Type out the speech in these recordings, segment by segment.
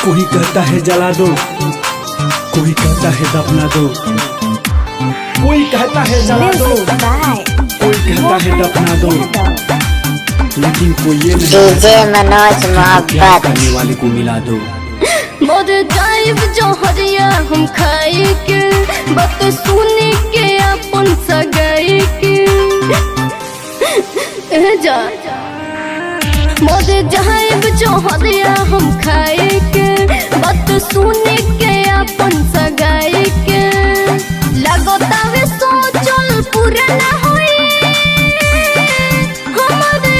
कोई कहता है जला दो, कोई कहता है दफना दो, कोई कहता है जला दो, कोई कहता है दफना दो, लेकिन कोई ये नहीं डीजे मनोज मोहब्बत करने वाले को मिला दो। मोर जाइब जो हरिया हम खाए के बात सुने के अपन सगाई के जा मोर जाइब जो हरिया हम खाए के बात सुने के अपन सगाई के लगता वे सोचल पूरा ना होई हमारे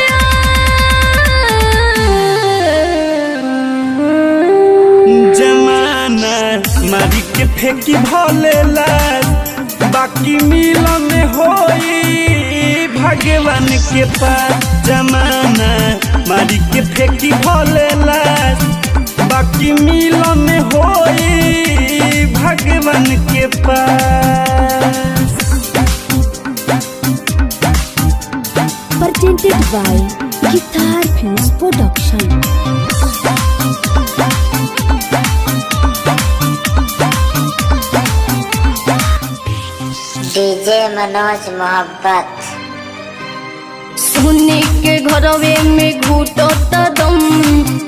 जमाना मारी के फेंकी भोलेला बाकी मिलन होई भगवान के पास। जमाना मारी के फेंकी भोलेला बाकी मिलन होई भगवान के पास। presented by Guitar Films Production। DJ Manoj मोहब्बत सुने के घरवे में घुटो दम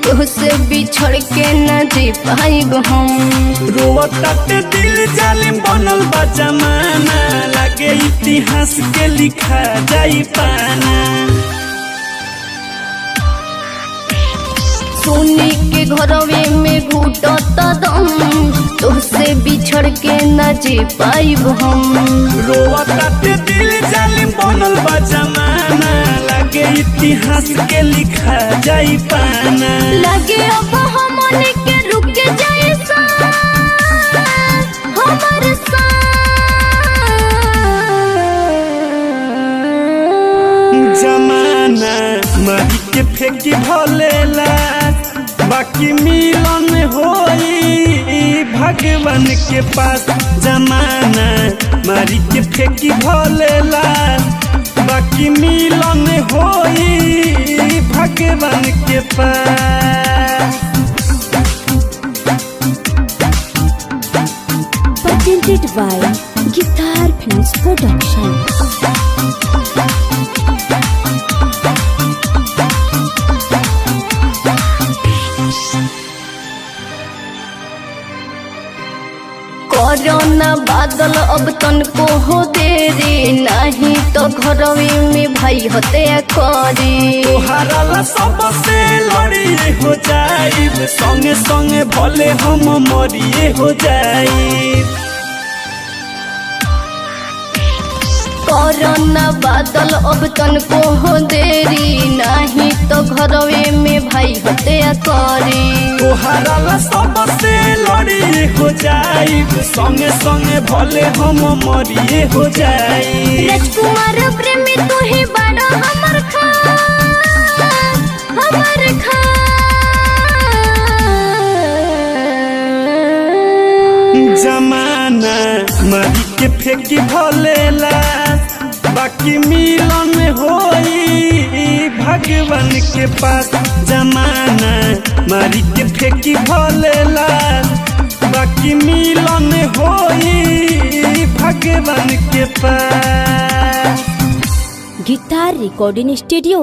तुहसे बिछड़ के न जी पाइब हम। रोवता ते दिल जालिम बनल बा जमाना लगे इतिहास के लिखा जाई पाना। सुने के घरवे में घुटो दम तुहसे बिछड़ के न जी पाइब हम। रोवता ते दिल जालिम बनल बा जमाना लगे इतिहास के लिखा जाई पाना। लगे अब हमने के रुक जाए हमारे जमाना मारी के फेंकी भोलेला बाकी मिलन होई भगवान के पास। जमाना मारी के फेंकी भोलेला बाकी मिलन होई भगवान के पास। presented by Guitar Films Production। Corona बादल अब तन को हो देरी नहीं तो घरवे में भाई होते करी। तोहरा ला सबसे लड़िए हो जाई संगे संगे भले हम मरिए हो जाई। कोरोना बादल अब तन को हो देरी नहीं तो घरवे में भाई होते करी। तोहरा ला सबसे लड़िए हो जाई संगे संगे भले हम मरिए हो जाई। राजकुमार प्रेमी तू ही बड़ा हमर खान हमर खान। जमाना मारी के फेंकी भोलेला बाकी मिलन होई भगवान के पास। जमाना मारी के फेंकी भोलेला बाकी मिलन होई भगवान के पास। गिटार रिकॉर्डिंग स्टूडियो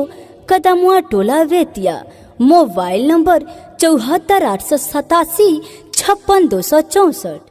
कदमुआ टोला वेतिया। Mobile number 74 887 56 264।